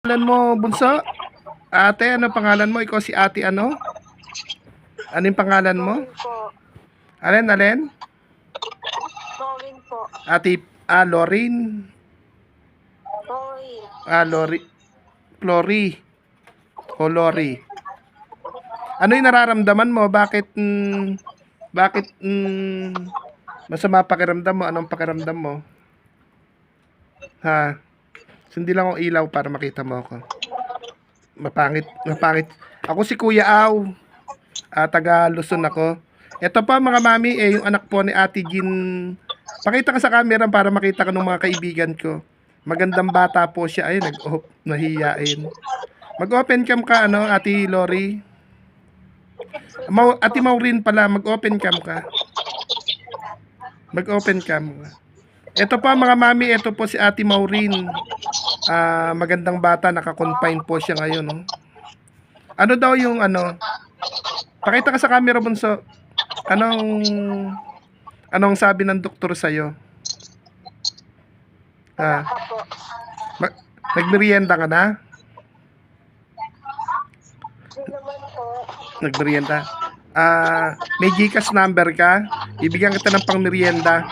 Pangalan mo, bunso? Ate, ano pangalan mo? Ikaw si ate ano? Ano yung pangalan mo? Lorin po. Alin? Lorin po. Ate, Lorin. Lorin. Clory. O Lori. Ano yung nararamdaman mo? Bakit masama pakiramdam mo? Anong pakiramdam mo? Ha? Hindi lang ako ilaw para makita mo ako. Mapangit. Ako si Kuya Aw. Taga Luzon ako. Ito pa mga mami, yung anak po ni Ate Jean. Pakita ka sa camera para makita ka ng mga kaibigan ko. Magandang bata po siya. Ay, nahihiyain. Mag-open cam ka, Ate Lori. Ate Maureen pala, mag-open cam ka. Mag-open cam. Ito pa mga mami, ito po si Ate Maureen. Magandang bata, naka-confine po siya ngayon. No? Ano daw yung Pakita ka sa camera, bunso. Anong sabi ng doktor sa'yo? Nagmerienda ka na? Nagmerienda. May GCash number ka? Bibigyan kita ng pangmerienda.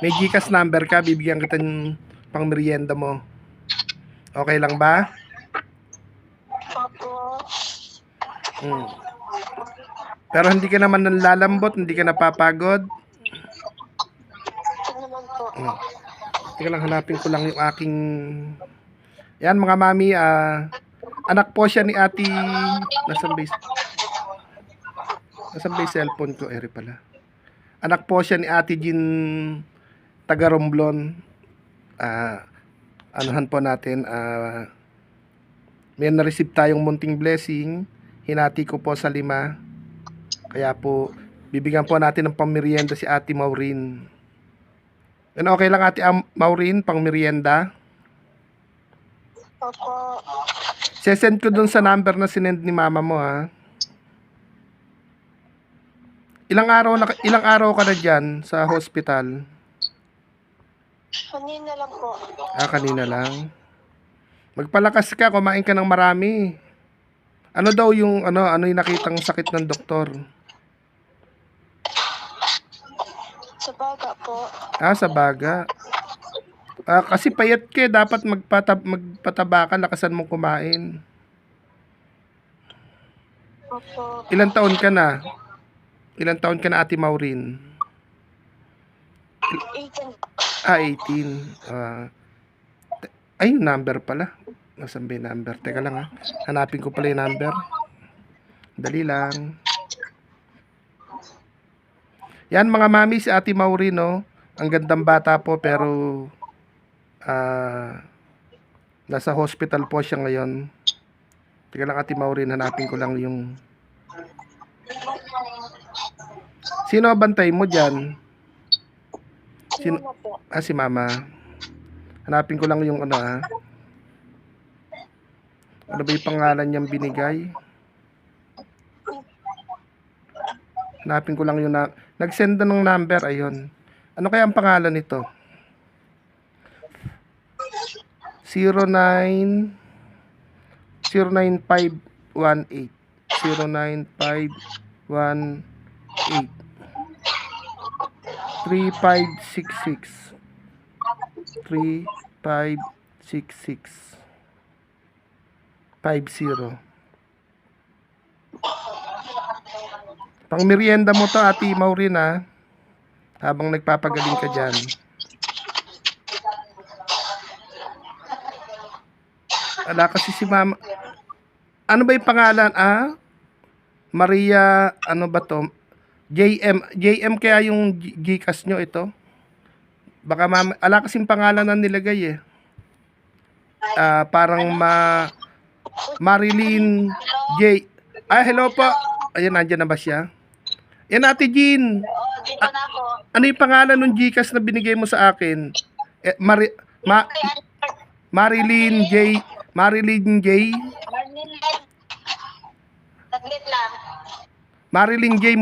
May GCash number ka? Bibigyan kita ng pangmerienda mo. Okay lang ba? Pero hindi ka naman nanlalambot, hindi ka napapagod. Teka lang, hanapin ko lang yung aking... Yan mga mami, anak po siya ni Ate... Nasaan ba yung cellphone ko? Eri pala. Anak po siya ni Ate Jean taga Romblon. Anuhan po natin, may na-receive tayong munting blessing. Hinati ko po sa 5. Kaya po, bibigyan po natin ng pangmerienda si Ate Maureen. Yan, okay lang Ate Maureen, pangmerienda? Opo. Sesend ko dun sa number na sinend ni mama mo, ha? Ilang araw ka na dyan sa hospital? Kanina lang po. Kanina lang. Magpalakas ka, kumain ka ng marami. Ano daw yung ano yung nakitang sakit ng doktor? Sa baga po. Sa baga. Kasi payat ka, dapat magpataba ka, lakasan mong kumain. Opo. Ilang taon ka na? Ilang taon ka na, Ate Maureen? 18. 18. Yung number pala. Nasaan ba yung number? Teka lang, ha. Hanapin ko pala yung number. Dali lang. Yan mga mami, si Ate Maureen, no? Ang gandang bata po, pero nasa hospital po siya ngayon. Teka lang, Ate Maureen, hanapin ko lang yung... Sino bantay mo dyan? Sino po? Si mama. Hanapin ko lang yung Ano ba yung pangalan niyang binigay? Hanapin ko lang yung nag-send na ng number, ayun. Ano kaya ang pangalan nito? 09518 3566 50. Pang merienda mo to, Ate Maureen, ha? Habang nagpapagaling ka dyan. Ala kasi si mama. Ano ba yung pangalan? Maria, ano ba to? JM kaya yung GCash nyo ito? Baka ala kasing pangalan na nilagay eh. Parang Marilyn J. Hello po. Ayan, nandiyan na ba siya? Yan, Ate Jean. Dito na ako. Ano yung pangalan ng GCash na binigay mo sa akin? Marilyn J. Taglit lang. Marilyn J.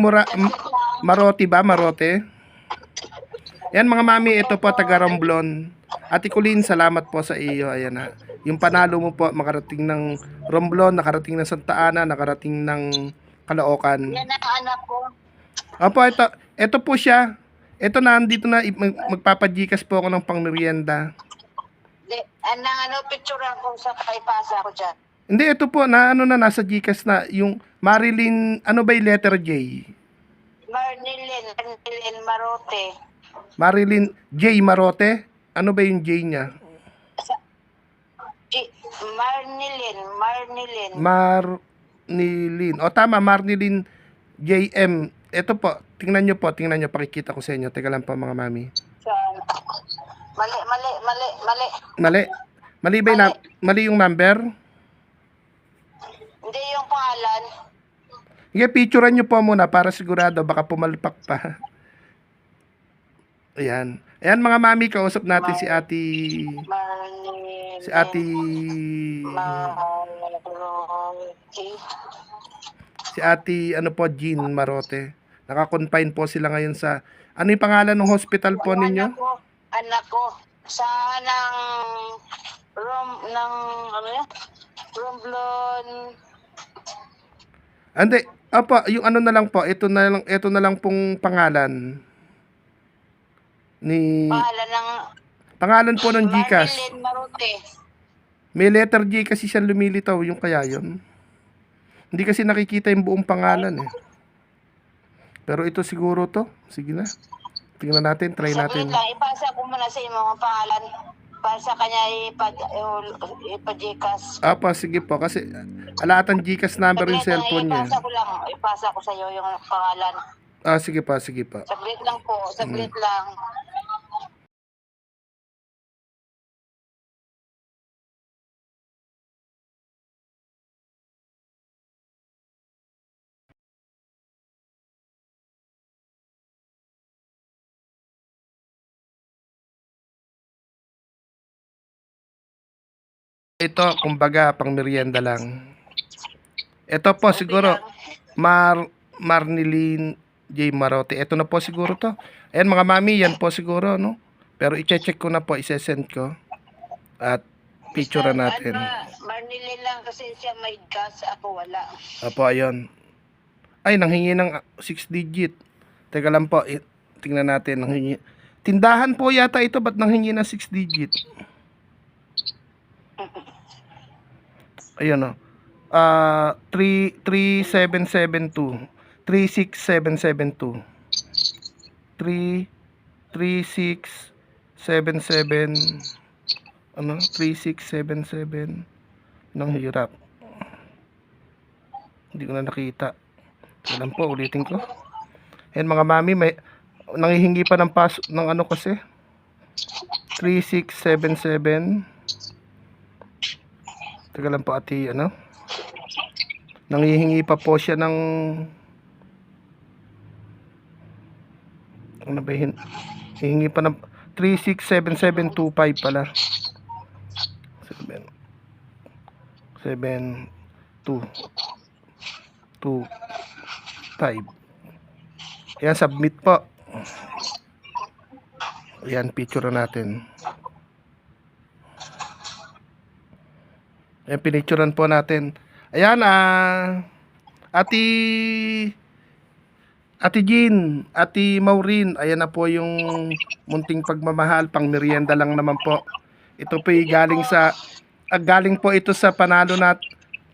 Marote ba? Marote? Yan mga mami, ito po taga Romblon. Ate Colleen, salamat po sa iyo. Ayan na. Yung panalo mo po, makarating ng Romblon, nakarating ng Santa Ana, nakarating ng Caloocan. Yan ang anak ko. Opo, ito po siya. Ito na, andito na, magpapajikas po ako ng pangmerienda. Picturean ko sa kaipasa ko dyan. Hindi, ito po, na ano na, nasa Gcash na, yung Marilyn, ano ba yung letter J? Marnilin Marote. Marilyn J. Marote? Ano ba yung J niya? Marnilin. Marnilin. O tama, Marnilin JM. Ito po, tingnan nyo, pakikita ko sa inyo. Teka lang po mga mami. Mali. Mali? Mali ba yung, mali yung number? Hindi yung pangalan. Sige, picturean nyo po muna para sigurado, baka pumalpak pa. Ayan. Ayan mga mami, kausap natin si Ate... Marnilin. Si Ate... Marote. Si Ate, ano po, Jean Marote. Naka-confine po sila ngayon sa... Ano yung pangalan ng hospital po ninyo? Anak ko. Sa Romblon. Hindi. Opo, yung ano na lang po, ito na lang pong pangalan. Pangalan po ng Gcash. Marnilin Marote. May letter J kasi siya lumilitaw, yung kaya yun. Hindi kasi nakikita yung buong pangalan eh. Pero ito siguro to. Sige na. Tingnan natin, try natin. Saglit lang, ipasa ko muna sa inyo mga pangalan para sa kanya ipa-Gcash. Apa, sige po. Kasi alatan Gcash number yung cellphone niya. Ipasa ko sa iyo yung pangalan. Sige pa, sige pa. Saglit lang po, saglit lang. Ito, kumbaga, pang merienda lang. Ito po, siguro, Marnilin J. Marote. Ito na po siguro to. Ayan mga mami, yan po siguro, no? Pero i-check ko na po, i-send ko. At picture natin. Marnilin lang kasi siya may gas, ako wala. Apo, ayun. Ay, nanghingi ng 6 digit. Teka lang po, tingnan natin. Nanghingi. Tindahan po yata ito, ba't nanghingi ng 6 digit? Ayun o. 36772. 36772. 3677. Ano? 3677. Nang hirap. Hindi ko na nakita. Alam po, ulitin ko. Ayan mga mami, may nanghihingi pa ng ng ano kasi. 3677. Teka lang po ati, ano? Nanghihingi pa po siya ng... Ano ba yun? Hihingi pa ng 367725 pala. 7 2 2 5. Ayan, submit po. Ayan, picture natin. Ayan, pinicturean po natin. Ayan, Ate Jean, Ate Maureen, ayan na po yung munting pagmamahal, pang merienda lang naman po. Ito po galing galing po ito sa panalo na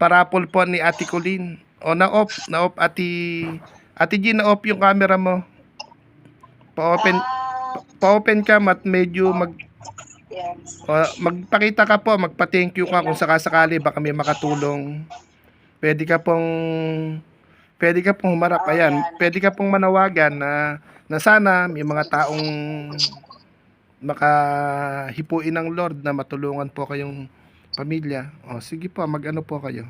parapol po ni Ate Colleen. O, na-off, Ate Jean, na-off yung camera mo. Pa-open ka, medyo magpakita ka po, magpa-thank you ka kung sakasakali baka may makatulong. Pwede ka pong humarap. Ayan, pwede ka pong manawagan na sana may mga taong makahipuin ng Lord na matulungan po kayong pamilya. O, sige po, mag-ano po kayo.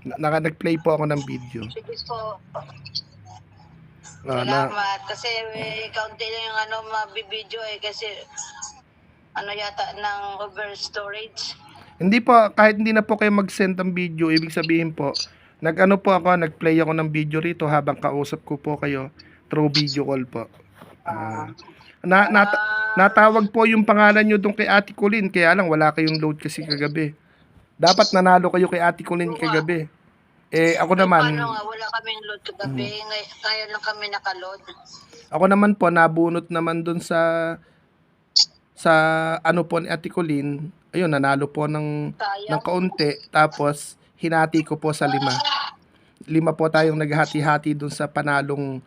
Nag-play po ako ng video. Sige po. Salamat. Kasi kaunti lang yung mabibideo kasi yata ng over storage. Hindi po, kahit hindi na po kayo mag-send ng video, ibig sabihin po, nag-play ako ng video rito habang kausap ko po kayo through video call po. Natawag po yung pangalan nyo doon kay Ate Colleen, kaya lang wala kayong load kasi kagabi. Dapat nanalo kayo kay Ate Colleen kagabi. Ako naman, Paano nga, wala kaming load kagabi. Kaya lang kami nakaload. ako naman po nabunot naman doon sa ano po ni Ate Colleen. Ayun, nanalo po ng Sayang. kaunti, tapos hinati ko po sa 5. 5 po tayong naghati-hati doon sa panalong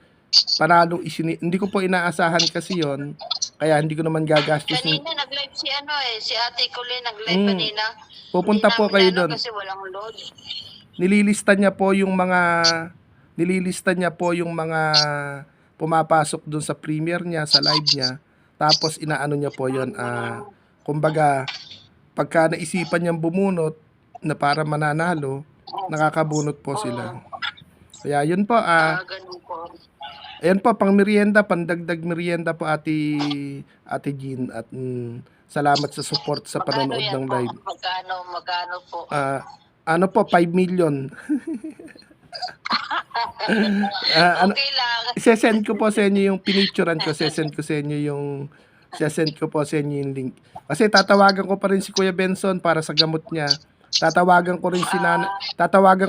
hindi ko po inaasahan kasi yon, kaya hindi ko naman gagastos Kanina nag-live si Ate Colleen nag-live kanina. pupunta Hindi po namin kayo ano doon. kasi walang load. Nililista niya po yung mga pumapasok doon sa premiere niya, sa live niya, tapos inaano niya po yon, kumbaga pagka naisipan niyang bumunot na para mananalo, nakakabunot po sila. Kaya yun po, Ganun po. ayan po, pang merienda, pandagdag merienda po Ate Jean, at salamat sa support sa Magkano panonood yan ng po? live. Magkano po? Ano po, 5 million. Ano, Okay lang. isesend ko po sa inyo yung pinicturean ko, sesend ko sa inyo yung link. Kasi tatawagan ko pa rin si Kuya Benson para sa gamot niya. Tatawagan ko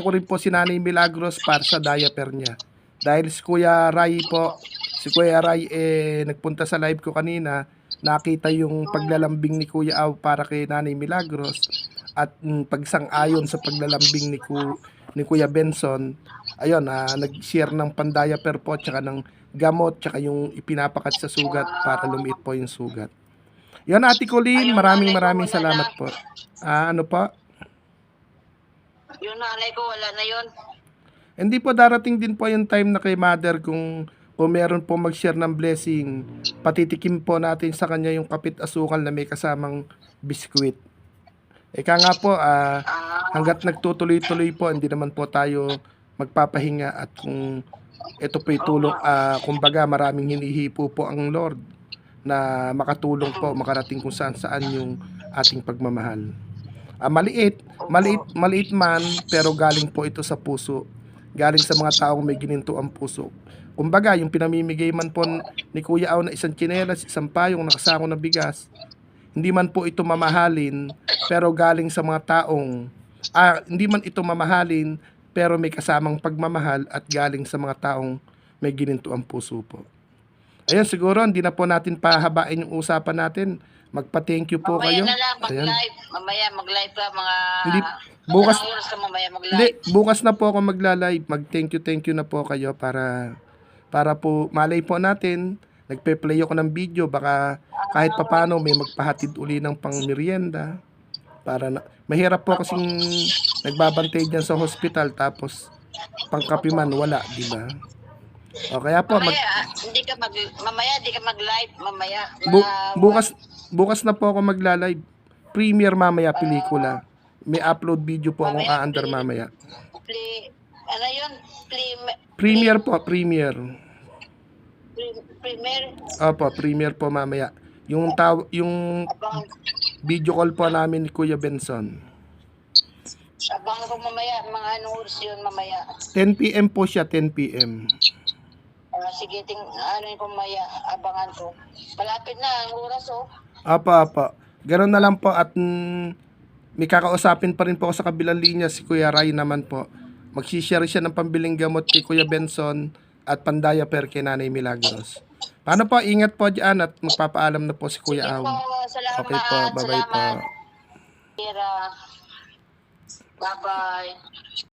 rin po si Nanay Milagros para sa diaper niya. Dahil si Kuya Ray nagpunta sa live ko kanina, nakita yung paglalambing ni Kuya Aw para kay Nanay Milagros at pagsang-ayon sa paglalambing ni Kuya Benson. Ayun, nag-share ng pan-diaper po, tsaka ng gamot, tsaka yung ipinapakat sa sugat para lumiit po yung sugat. Yan, Ate Colleen, Ayun, maraming nanay ko, wala salamat na. po. Ano po? Yung nanay ko wala na yun. Hindi po, darating din po yung time na kay Mother, kung meron po mag-share ng blessing, patitikim po natin sa kanya yung kapit asukal na may kasamang biskwit. Ika nga po, hanggat nagtutuloy-tuloy po, hindi naman po tayo magpapahinga, at kung ito po tulong, kumbaga maraming hinihipo po ang Lord na makatulong po, makarating kung saan yung ating pagmamahal. Maliit man, pero galing po ito sa puso. Galing sa mga taong may gininto ang puso. Kumbaga, yung pinamimigay man po ni Kuya Aw na isang tsinelas, isang payong nakasako na bigas, hindi man po ito mamahalin, pero galing sa mga taong, hindi man ito mamahalin, pero may kasamang pagmamahal at galing sa mga taong may gininto ang puso po. Ayun, siguro hindi na po natin pahabain yung usapan natin. Magpa-thank you po Mamaya kayo. na lang, Ayan. mag-live. Mamaya mag-live ka mga... Hindi, bukas, Anong oras ka mamaya mag-live? hindi, bukas na po ako magla-live. Mag-thank you na po kayo para po malay po natin, nagpe-play ako ng video, baka kahit papano may magpahatid uli ng pang-merienda. Mahirap po kasing nagbabantay dyan sa hospital, tapos pangkapiman wala, di ba? O kaya po, Mamaya, mamaya di ka mag-live. Mamaya. bukas na po ako magla-live. Premiere mamaya, pelikula. May upload video po akong aandar mamaya. Ano yun? Premiere po, premiere. Premier. Opo, premiere po mamaya. Yung video call po namin ni Kuya Benson. Abangan ko mamaya. Mga anong oras yun mamaya. 10 PM po siya, 10 PM. Sige, ano yun mamaya. Abangan ko. Malapit na ang oras oh. Apa. Ganun na lang po, at may kakausapin pa rin po ako sa kabilang linya, si Kuya Ray naman po. Magsishare siya ng pambiling gamot kay Kuya Benson at pandiaper kay Nanay Milagros. Paano po? Ingat po dyan, at magpapaalam na po si Kuya Sige Aw. po, salamat. Okay po, bye-bye po. Salamat. Bye-bye.